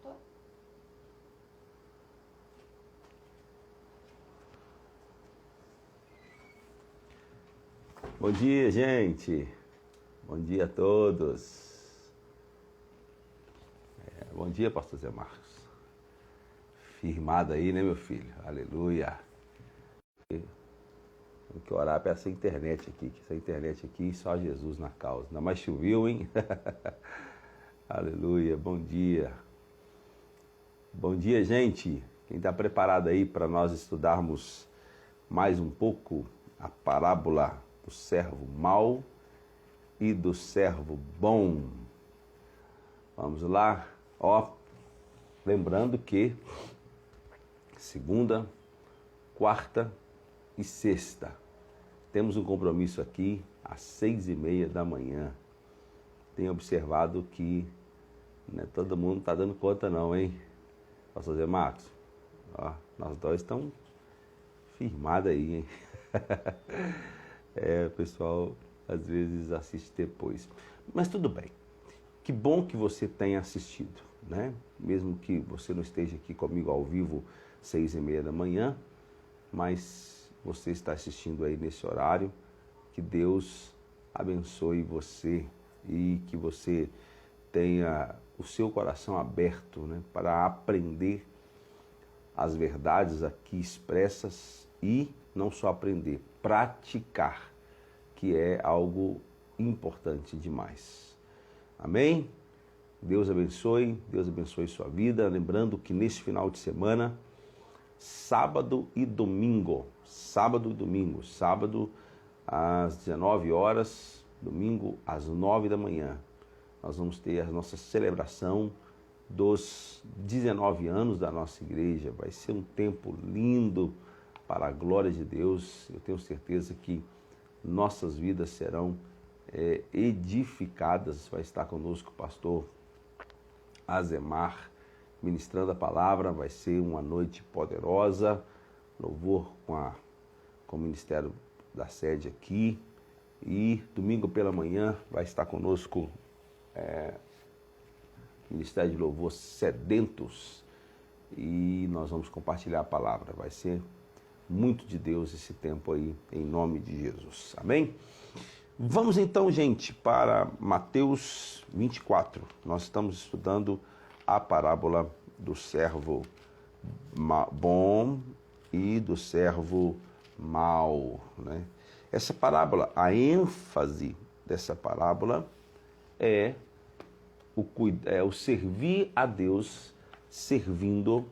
Voltou? Bom dia, gente. Bom dia a todos. Bom dia, pastor Zé Marcos. Firmado aí, né, meu filho? Aleluia. Tem que orar para essa internet aqui, que essa internet aqui só Jesus na causa. Ainda mais choveu, hein? Aleluia. Bom dia. Bom dia, gente. Quem está preparado aí para nós estudarmos mais um pouco a parábola do servo mau e do servo bom? Vamos lá. Ó, lembrando que segunda, quarta e sexta temos um compromisso aqui às 6h30 da manhã. Tenho observado que todo mundo está dando conta não, hein? Pastor Zé Marcos, ó, nós dois estamos firmados aí, hein? O pessoal às vezes assiste depois. Mas tudo bem. Que bom que você tenha assistido, né? Mesmo que você não esteja aqui comigo ao vivo 6h30 da manhã, mas você está assistindo aí nesse horário. Que Deus abençoe você e que você tenha o seu coração aberto, né, para aprender as verdades aqui expressas e não só aprender, praticar, que é algo importante demais. Amém? Deus abençoe sua vida. Lembrando que nesse final de semana, sábado e domingo às 19 horas, domingo às 9 da manhã, nós vamos ter a nossa celebração dos 19 anos da nossa igreja. Vai ser um tempo lindo para a glória de Deus. Eu tenho certeza que nossas vidas serão edificadas. Vai estar conosco o pastor Azemar ministrando a palavra. Vai ser uma noite poderosa, louvor com o ministério da sede aqui. E domingo pela manhã vai estar conosco Ministério de Louvor Sedentos, e nós vamos compartilhar a palavra. Vai ser muito de Deus esse tempo aí, em nome de Jesus. Amém? Vamos então, gente, para Mateus 24. Nós estamos estudando a parábola do servo bom e do servo mau, né? Essa parábola, a ênfase dessa parábola é o servir a Deus servindo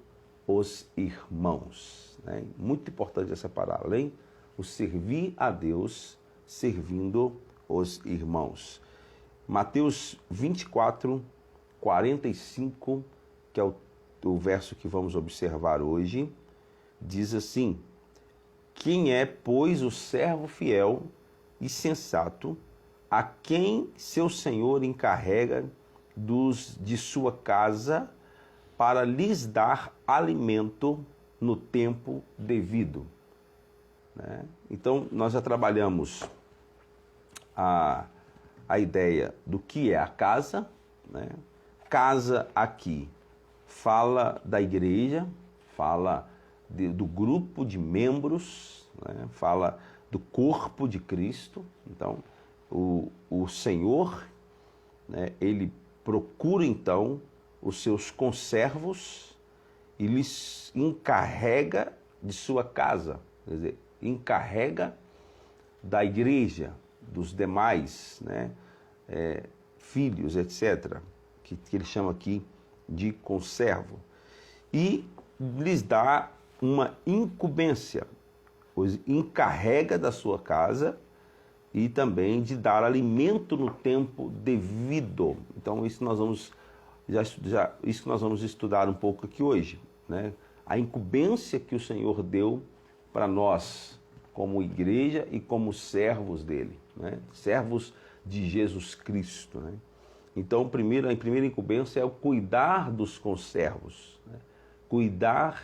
os irmãos, né? Muito importante essa parábola, hein? O servir a Deus servindo os irmãos. Mateus 24, 45, que é o verso que vamos observar hoje, diz assim: quem é, pois, o servo fiel e sensato, a quem seu senhor encarrega de sua casa para lhes dar alimento no tempo devido, né? Então, nós já trabalhamos a ideia do que é a casa, né? Casa aqui fala da igreja, fala do grupo de membros, né? Fala do corpo de Cristo. Então, o Senhor, né, ele procura então os seus conservos e lhes encarrega de sua casa, quer dizer, encarrega da igreja, dos demais, né, filhos, etc., que ele chama aqui de conservo, e lhes dá uma incumbência, os encarrega da sua casa e também de dar alimento no tempo devido. Então, isso nós vamos isso que nós vamos estudar um pouco aqui hoje, né? A incumbência que o Senhor deu para nós, como igreja e como servos dele, né? Servos de Jesus Cristo, né? Então, a primeira incumbência é o cuidar dos conservos, né? Cuidar,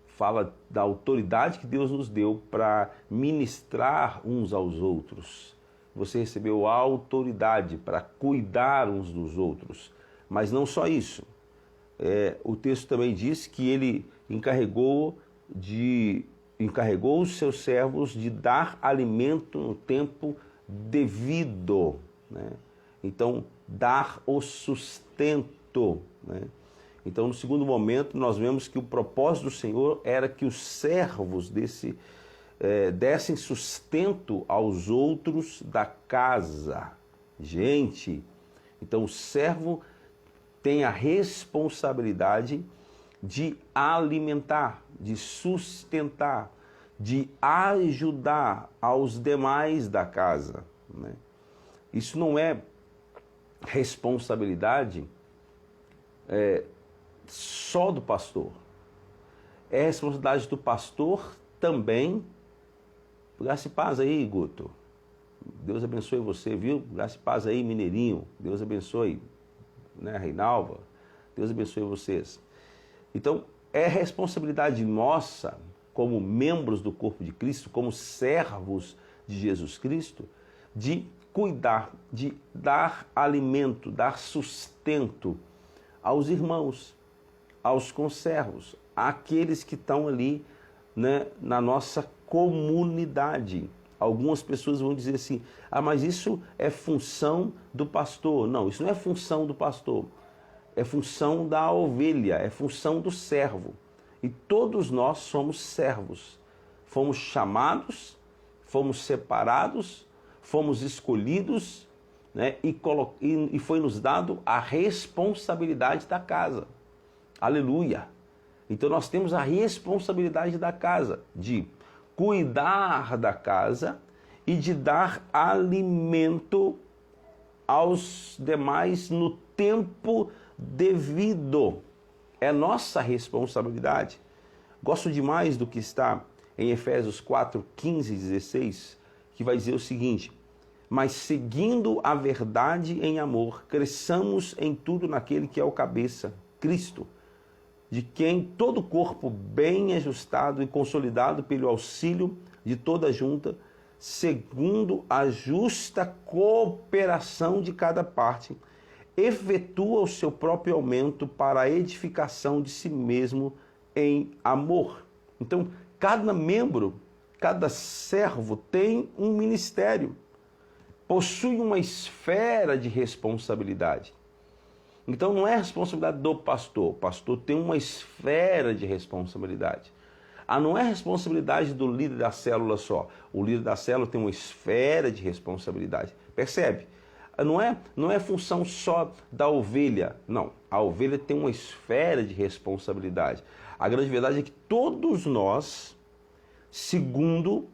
fala da autoridade que Deus nos deu para ministrar uns aos outros. Você recebeu a autoridade para cuidar uns dos outros. Mas não só isso, o texto também diz que ele encarregou os seus servos de dar alimento no tempo devido, né? Então, dar o sustento, né? Então, no segundo momento, nós vemos que o propósito do Senhor era que os servos dessem sustento aos outros da casa. Gente, então o servo tem a responsabilidade de alimentar, de sustentar, de ajudar aos demais da casa, né? Isso não é responsabilidade só do pastor. É responsabilidade do pastor também. Graça e paz aí, Guto. Deus abençoe você, viu? Graça e paz aí, Mineirinho. Deus abençoe, né, Reinalva. Deus abençoe vocês. Então, é responsabilidade nossa, como membros do corpo de Cristo, como servos de Jesus Cristo, de cuidar, de dar alimento, dar sustento aos irmãos, aos conservos, àqueles que estão ali, né, na nossa comunidade. Algumas pessoas vão dizer assim: ah, mas isso é função do pastor. Não, isso não é função do pastor. É função da ovelha, é função do servo. E todos nós somos servos. Fomos chamados, fomos separados, fomos escolhidos, né, e foi nos dado a responsabilidade da casa. Aleluia! Então nós temos a responsabilidade da casa, de cuidar da casa e de dar alimento aos demais no tempo devido. É nossa responsabilidade. Gosto demais do que está em Efésios 4, 15 e 16, que vai dizer o seguinte: mas seguindo a verdade em amor, cresçamos em tudo naquele que é o cabeça, Cristo, de quem todo o corpo bem ajustado e consolidado pelo auxílio de toda a junta, segundo a justa cooperação de cada parte, efetua o seu próprio aumento para a edificação de si mesmo em amor. Então, cada membro, cada servo tem um ministério, possui uma esfera de responsabilidade. Então não é responsabilidade do pastor. O pastor tem uma esfera de responsabilidade. Não é responsabilidade do líder da célula só. O líder da célula tem uma esfera de responsabilidade. Percebe? Não é função só da ovelha. Não. A ovelha tem uma esfera de responsabilidade. A grande verdade é que todos nós, segundo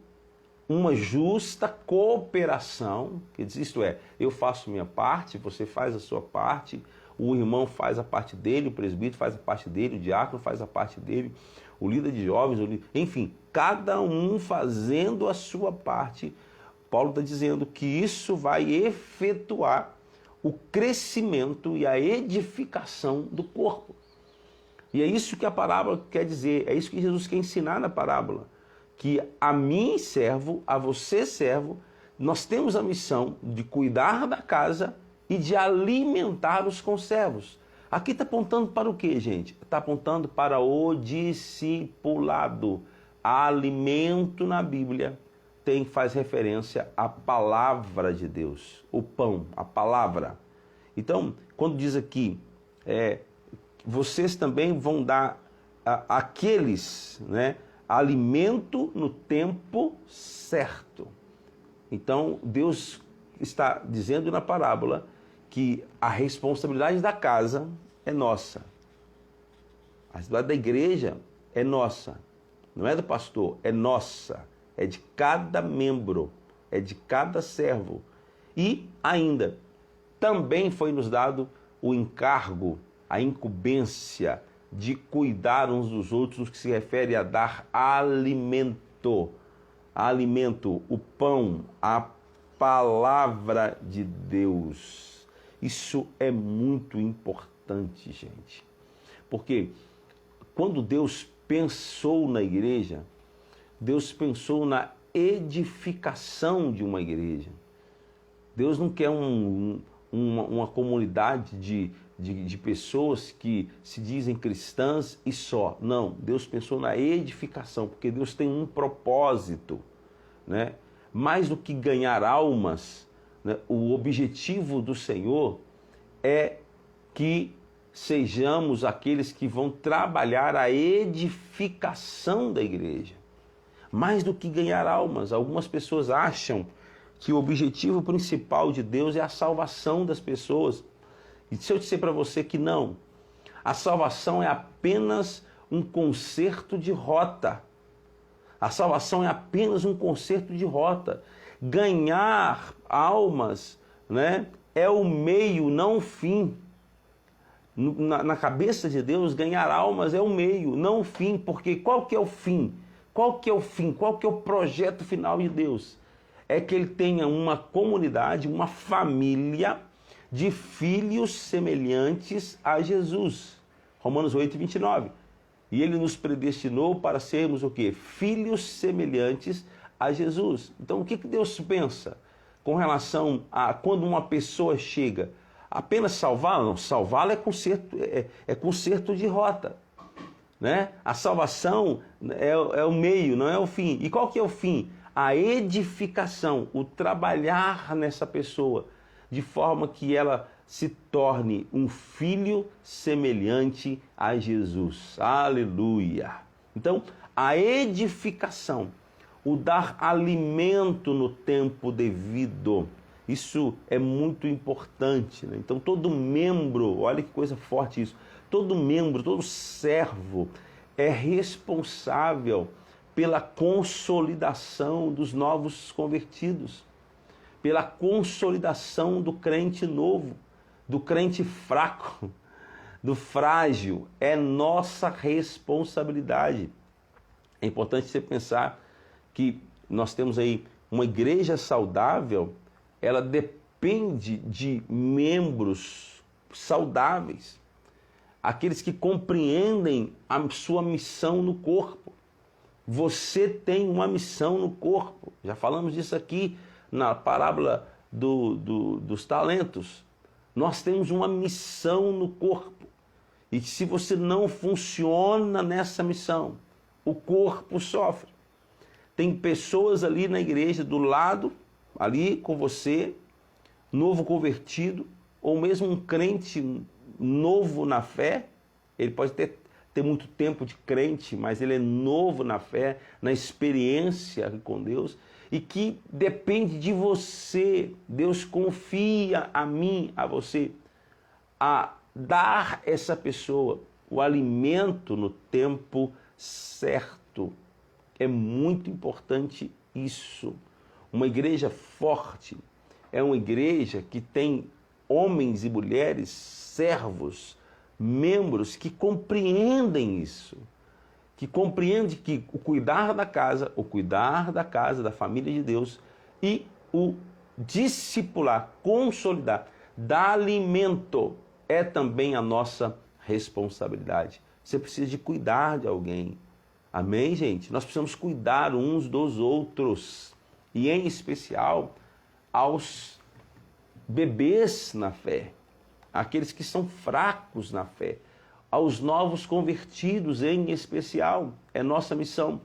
uma justa cooperação, que diz, isto é, eu faço minha parte, você faz a sua parte, o irmão faz a parte dele, o presbítero faz a parte dele, o diácono faz a parte dele, o líder de jovens, enfim, cada um fazendo a sua parte. Paulo está dizendo que isso vai efetuar o crescimento e a edificação do corpo. E é isso que a parábola quer dizer, é isso que Jesus quer ensinar na parábola, que a mim, servo, a você, servo, nós temos a missão de cuidar da casa e de alimentar os conservos. Aqui está apontando para o quê, gente? Está apontando para o discipulado. Alimento na Bíblia faz referência à palavra de Deus, o pão, a palavra. Então, quando diz aqui, vocês também vão dar àqueles, né, alimento no tempo certo. Então, Deus está dizendo na parábola que a responsabilidade da casa é nossa. A responsabilidade da igreja é nossa. Não é do pastor, é nossa. É de cada membro, é de cada servo. E ainda, também foi nos dado o encargo, a incumbência de cuidar uns dos outros, no que se refere a dar alimento. Alimento, o pão, a palavra de Deus. Isso é muito importante, gente. Porque quando Deus pensou na igreja, Deus pensou na edificação de uma igreja. Deus não quer uma comunidade de pessoas que se dizem cristãs e só. Não, Deus pensou na edificação, porque Deus tem um propósito, né? Mais do que ganhar almas, né? O objetivo do Senhor é que sejamos aqueles que vão trabalhar a edificação da igreja. Mais do que ganhar almas. Algumas pessoas acham que o objetivo principal de Deus é a salvação das pessoas. E se eu disser para você que não, a salvação é apenas um conserto de rota. A salvação é apenas um conserto de rota. Ganhar almas, né, é o meio, não o fim. Na cabeça de Deus, ganhar almas é o meio, não o fim. Porque qual que é o fim? Qual que é o fim? Qual que é o projeto final de Deus? É que ele tenha uma comunidade, uma família de filhos semelhantes a Jesus. Romanos 8, 29. E ele nos predestinou para sermos o quê? Filhos semelhantes a Jesus. Então o que Deus pensa com relação a quando uma pessoa chega? Apenas salvá-la? Não, salvá-la é conserto de rota. Né? A salvação é o meio, não é o fim. E qual que é o fim? A edificação, o trabalhar nessa pessoa, de forma que ela se torne um filho semelhante a Jesus. Aleluia! Então, a edificação, o dar alimento no tempo devido, isso é muito importante, né? Então, todo membro, olha que coisa forte isso, todo membro, todo servo é responsável pela consolidação dos novos convertidos, pela consolidação do crente novo, do crente fraco, do frágil. É nossa responsabilidade. É importante você pensar que nós temos aí uma igreja saudável, ela depende de membros saudáveis, aqueles que compreendem a sua missão no corpo. Você tem uma missão no corpo. Já falamos disso aqui na parábola dos talentos. Nós temos uma missão no corpo. E se você não funciona nessa missão, o corpo sofre. Tem pessoas ali na igreja do lado, ali com você, novo convertido, ou mesmo um crente novo na fé. Ele pode ter muito tempo de crente, mas ele é novo na fé, na experiência com Deus, e que depende de você. Deus confia a mim, a você, a dar essa pessoa o alimento no tempo certo. É muito importante isso. Uma igreja forte é uma igreja que tem homens e mulheres, servos, membros que compreendem isso, que compreendem que o cuidar da casa, da família de Deus e o discipular, consolidar, dar alimento é também a nossa responsabilidade. Você precisa de cuidar de alguém. Amém, gente? Nós precisamos cuidar uns dos outros e, em especial, aos bebês na fé, aqueles que são fracos na fé, aos novos convertidos em especial. É nossa missão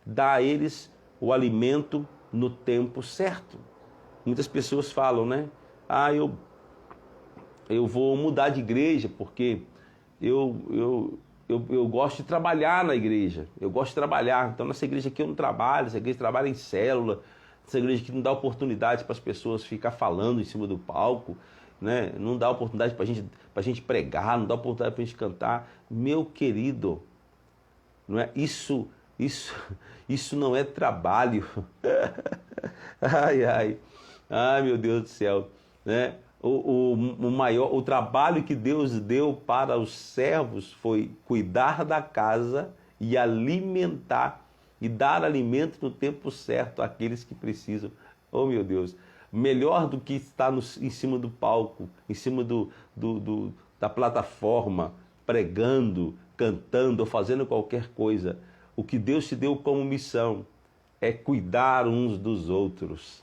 dar a eles o alimento no tempo certo. Muitas pessoas falam, né? Eu vou mudar de igreja porque eu gosto de trabalhar na igreja. Eu gosto de trabalhar. Então, nessa igreja aqui eu não trabalho, essa igreja trabalha em célula, essa igreja aqui não dá oportunidade para as pessoas ficar falando em cima do palco, né? Não dá oportunidade para a gente pregar, não dá oportunidade para a gente cantar. Meu querido, não é? Isso não é trabalho. Ai, meu Deus do céu, né? O trabalho que Deus deu para os servos foi cuidar da casa e alimentar e dar alimento no tempo certo àqueles que precisam. Oh, meu Deus! Melhor do que estar em cima do palco, em cima da plataforma, pregando, cantando ou fazendo qualquer coisa. O que Deus te deu como missão é cuidar uns dos outros.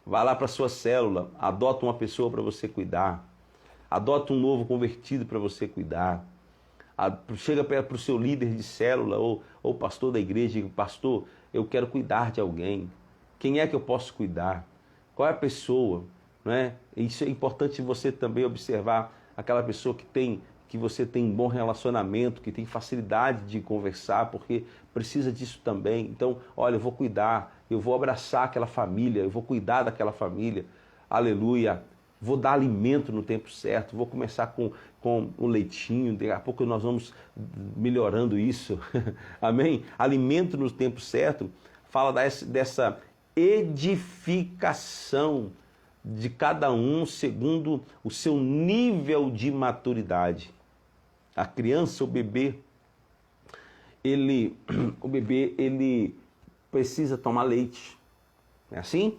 Vá lá para a sua célula, adota uma pessoa para você cuidar. Adota um novo convertido para você cuidar. Chega para o seu líder de célula ou pastor da igreja e diga, pastor, eu quero cuidar de alguém. Quem é que eu posso cuidar? Qual é a pessoa? Não é? Isso é importante você também observar aquela pessoa que você tem um bom relacionamento, que tem facilidade de conversar, porque precisa disso também. Então, olha, eu vou cuidar, eu vou abraçar aquela família, eu vou cuidar daquela família. Aleluia. Vou dar alimento no tempo certo, vou começar com o leitinho, daqui a pouco nós vamos melhorando isso. Amém? Alimento no tempo certo fala dessa edificação de cada um segundo o seu nível de maturidade. A criança, o bebê, ele precisa tomar leite. É assim?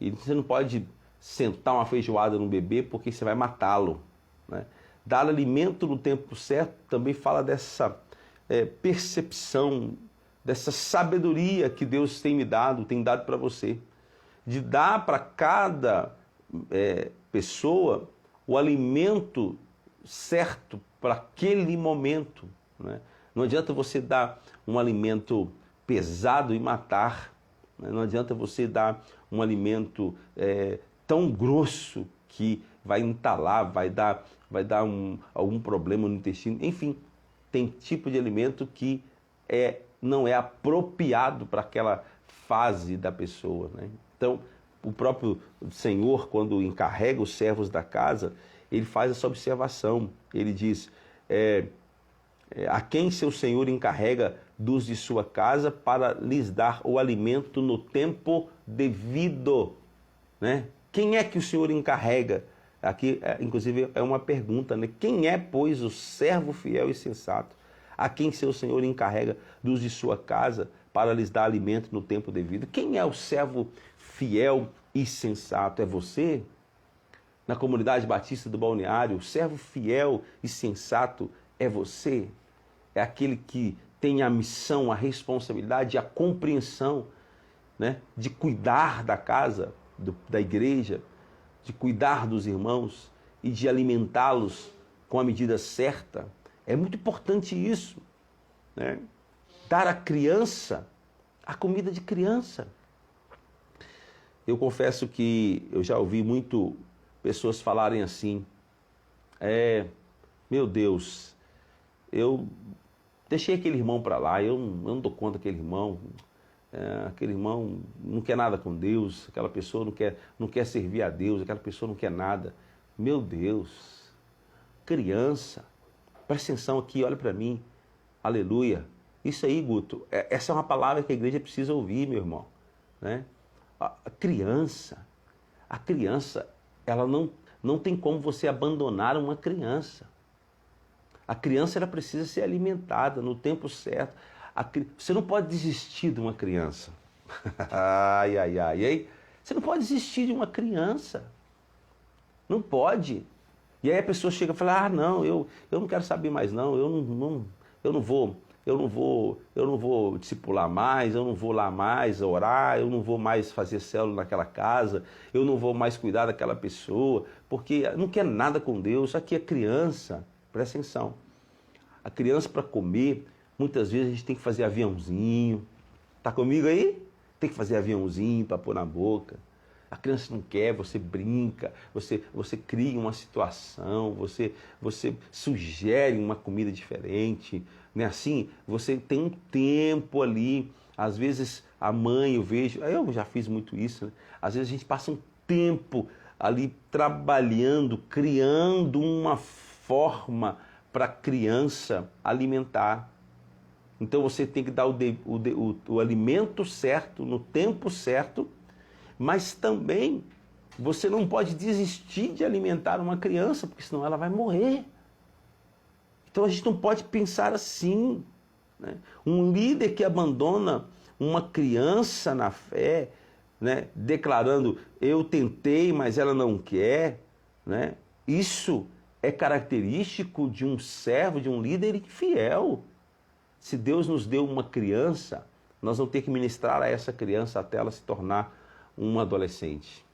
E você não pode sentar uma feijoada no bebê porque você vai matá-lo, né? Dar alimento no tempo certo também fala dessa percepção, dessa sabedoria que Deus tem dado para você, de dar para cada pessoa o alimento certo para aquele momento, né? Não adianta você dar um alimento pesado e matar, né? Não adianta você dar um alimento tão grosso que vai entalar, vai dar algum problema no intestino. Enfim, tem tipo de alimento que não é apropriado para aquela fase da pessoa, né? Então, o próprio Senhor, quando encarrega os servos da casa, ele faz essa observação. Ele diz, a quem seu Senhor encarrega dos de sua casa para lhes dar o alimento no tempo devido, né? Quem é que o Senhor encarrega? Aqui, inclusive, é uma pergunta, né? Quem é, pois, o servo fiel e sensato, a quem seu Senhor encarrega dos de sua casa para lhes dar alimento no tempo devido? Quem é o servo fiel e sensato? É você? Na comunidade batista do Balneário, o servo fiel e sensato é você? É aquele que tem a missão, a responsabilidade, a compreensão, né, de cuidar da casa, da igreja, de cuidar dos irmãos e de alimentá-los com a medida certa. É muito importante isso, né? Dar à criança a comida de criança. Eu confesso que eu já ouvi muito pessoas falarem assim, meu Deus, eu deixei aquele irmão para lá, eu não dou conta daquele irmão, aquele irmão não quer nada com Deus, aquela pessoa não quer servir a Deus, aquela pessoa não quer nada. Meu Deus, criança, presta atenção aqui, olha para mim, aleluia. Isso aí, Guto, essa é uma palavra que a igreja precisa ouvir, meu irmão, né? A criança, ela não tem como você abandonar uma criança. A criança, ela precisa ser alimentada no tempo certo. Você não pode desistir de uma criança. Ai. Você não pode desistir de uma criança. Não pode. E aí a pessoa chega e fala, não, eu não quero saber mais não, eu não vou discipular mais, eu não vou lá mais orar, eu não vou mais fazer célula naquela casa, eu não vou mais cuidar daquela pessoa, porque não quer nada com Deus. Aqui é criança, presta atenção. A criança, para comer, muitas vezes a gente tem que fazer aviãozinho. Tá comigo aí? Tem que fazer aviãozinho para pôr na boca. A criança não quer, você brinca, você cria uma situação, você sugere uma comida diferente, né? Assim, você tem um tempo ali. Às vezes a mãe, eu já fiz muito isso, né? Às vezes a gente passa um tempo ali trabalhando, criando uma forma para a criança alimentar. Então você tem que dar o alimento certo, no tempo certo, mas também você não pode desistir de alimentar uma criança, porque senão ela vai morrer. Então a gente não pode pensar assim, né? Um líder que abandona uma criança na fé, né, declarando, eu tentei, mas ela não quer, né? Isso é característico de um servo, de um líder infiel. Se Deus nos deu uma criança, nós vamos ter que ministrar a essa criança até ela se tornar um adolescente.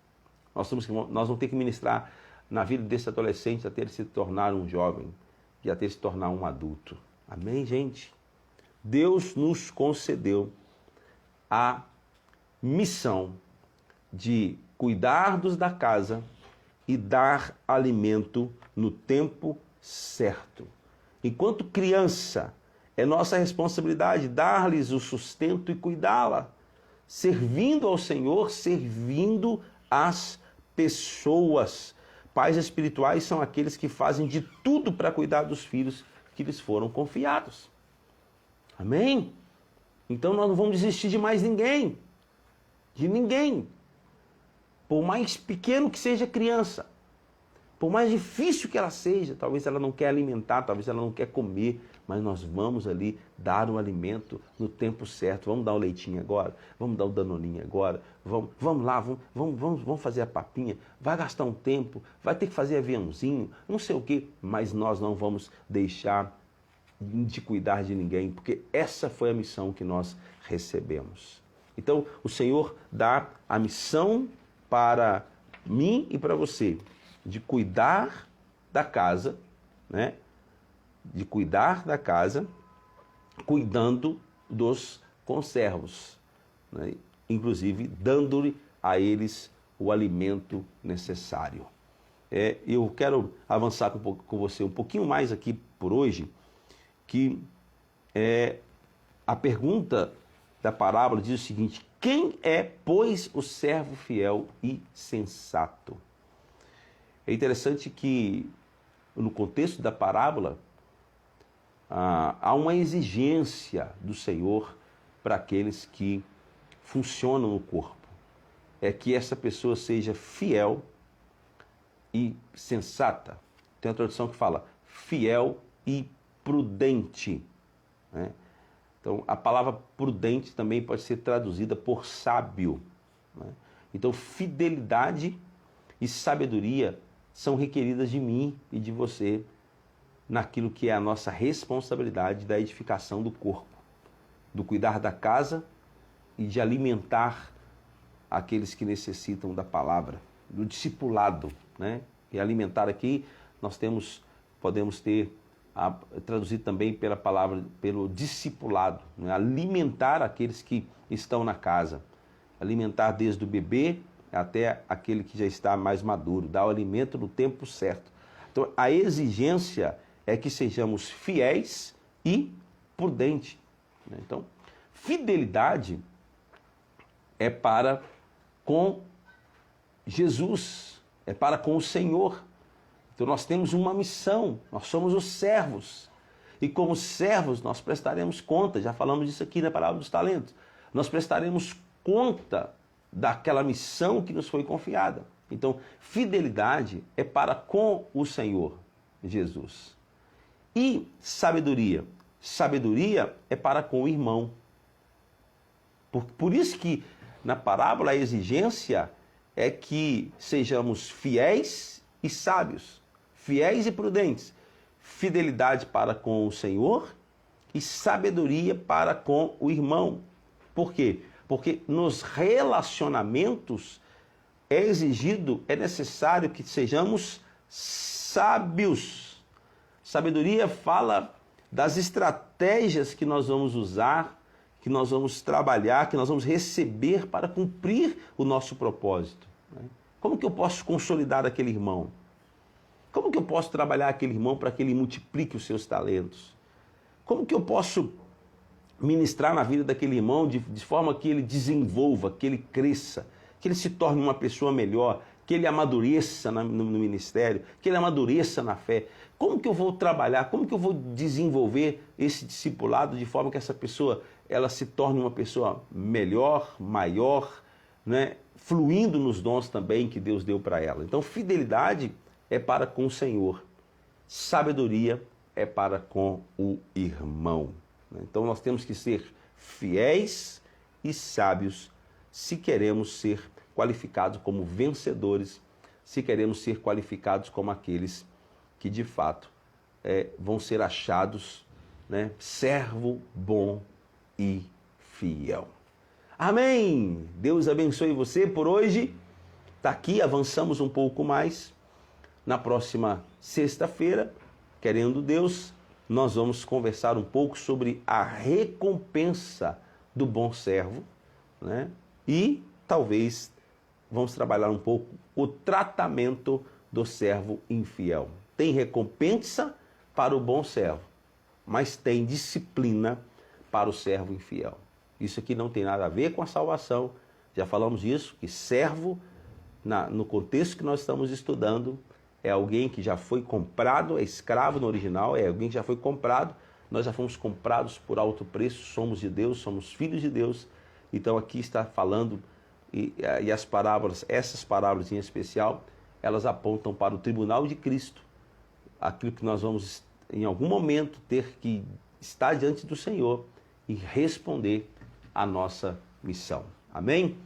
Nós vamos ter que ministrar na vida desse adolescente até ele se tornar um jovem e até ele se tornar um adulto. Amém, gente? Deus nos concedeu a missão de cuidarmos da casa e dar alimento no tempo certo. Enquanto criança, é nossa responsabilidade dar-lhes o sustento e cuidá-la, servindo ao Senhor, servindo às pessoas. Pais espirituais são aqueles que fazem de tudo para cuidar dos filhos que lhes foram confiados. Amém? Então nós não vamos desistir de mais ninguém. De ninguém. Por mais pequeno que seja a criança, por mais difícil que ela seja, talvez ela não quer alimentar, talvez ela não quer comer, mas nós vamos ali dar o alimento no tempo certo. Vamos dar o leitinho agora, vamos dar o danoninho agora, vamos lá, vamos fazer a papinha, vai gastar um tempo, vai ter que fazer aviãozinho, não sei o quê, mas nós não vamos deixar de cuidar de ninguém, porque essa foi a missão que nós recebemos. Então, o Senhor dá a missão para mim e para você, de cuidar da casa, né? De cuidar da casa, cuidando dos conservos, né? Inclusive dando-lhe a eles o alimento necessário. Eu quero avançar com você um pouquinho mais aqui por hoje, que a pergunta da parábola diz o seguinte: quem é, pois, o servo fiel e sensato? É interessante que, no contexto da parábola, há uma exigência do Senhor para aqueles que funcionam no corpo. É que essa pessoa seja fiel e sensata. Tem uma tradução que fala fiel e prudente, né? Então, a palavra prudente também pode ser traduzida por sábio, né? Então, fidelidade e sabedoria são requeridas de mim e de você naquilo que é a nossa responsabilidade da edificação do corpo, do cuidar da casa e de alimentar aqueles que necessitam da palavra, do discipulado, né? E alimentar aqui, podemos ter traduzido também pela palavra, pelo discipulado, né? Alimentar aqueles que estão na casa, alimentar desde o bebê até aquele que já está mais maduro, dar o alimento no tempo certo. Então, a exigência é que sejamos fiéis e prudentes, né? Então, fidelidade é para com Jesus, é para com o Senhor. Então nós temos uma missão, nós somos os servos. E como servos nós prestaremos conta, já falamos disso aqui na parábola dos talentos. Nós prestaremos conta daquela missão que nos foi confiada. Então, fidelidade é para com o Senhor Jesus. E sabedoria? Sabedoria é para com o irmão. Por isso que na parábola a exigência é que sejamos fiéis e sábios. Fiéis e prudentes, fidelidade para com o Senhor e sabedoria para com o irmão. Por quê? Porque nos relacionamentos é necessário que sejamos sábios. Sabedoria fala das estratégias que nós vamos usar, que nós vamos trabalhar, que nós vamos receber para cumprir o nosso propósito. Como que eu posso consolidar aquele irmão? Como que eu posso trabalhar aquele irmão para que ele multiplique os seus talentos? Como que eu posso ministrar na vida daquele irmão de forma que ele desenvolva, que ele cresça, que ele se torne uma pessoa melhor, que ele amadureça no ministério, que ele amadureça na fé? Como que eu vou trabalhar, como que eu vou desenvolver esse discipulado de forma que essa pessoa ela se torne uma pessoa melhor, maior, né? Fluindo nos dons também que Deus deu para ela? Então, fidelidade é para com o Senhor, sabedoria é para com o irmão. Então nós temos que ser fiéis e sábios se queremos ser qualificados como vencedores, se queremos ser qualificados como aqueles que de fato vão ser achados, né, servo bom e fiel. Amém! Deus abençoe você por hoje. Está aqui, avançamos um pouco mais. Na próxima sexta-feira, querendo Deus, nós vamos conversar um pouco sobre a recompensa do bom servo, né? E talvez vamos trabalhar um pouco o tratamento do servo infiel. Tem recompensa para o bom servo, mas tem disciplina para o servo infiel. Isso aqui não tem nada a ver com a salvação. Já falamos disso, que servo, no contexto que nós estamos estudando, é alguém que já foi comprado, é escravo no original, é alguém que já foi comprado. Nós já fomos comprados por alto preço, somos de Deus, somos filhos de Deus. Então aqui está falando, e as parábolas, essas parábolas em especial, elas apontam para o tribunal de Cristo. Aquilo que nós vamos, em algum momento, ter que estar diante do Senhor e responder a nossa missão. Amém?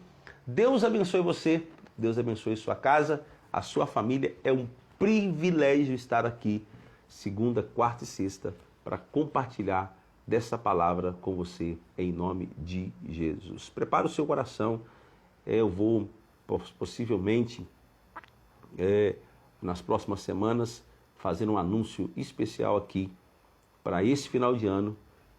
Deus abençoe você, Deus abençoe sua casa, a sua família. É um privilégio estar aqui, segunda, quarta e sexta, para compartilhar dessa palavra com você, em nome de Jesus. Prepare o seu coração, eu vou, possivelmente, nas próximas semanas, fazer um anúncio especial aqui, para esse final de ano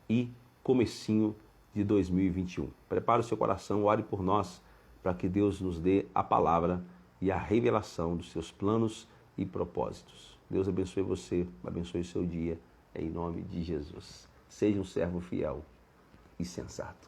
e comecinho de 2021. Prepare o seu coração, ore por nós, para que Deus nos dê a palavra e a revelação dos seus planos e propósitos. Deus abençoe você, abençoe o seu dia, em nome de Jesus. Seja um servo fiel e sensato.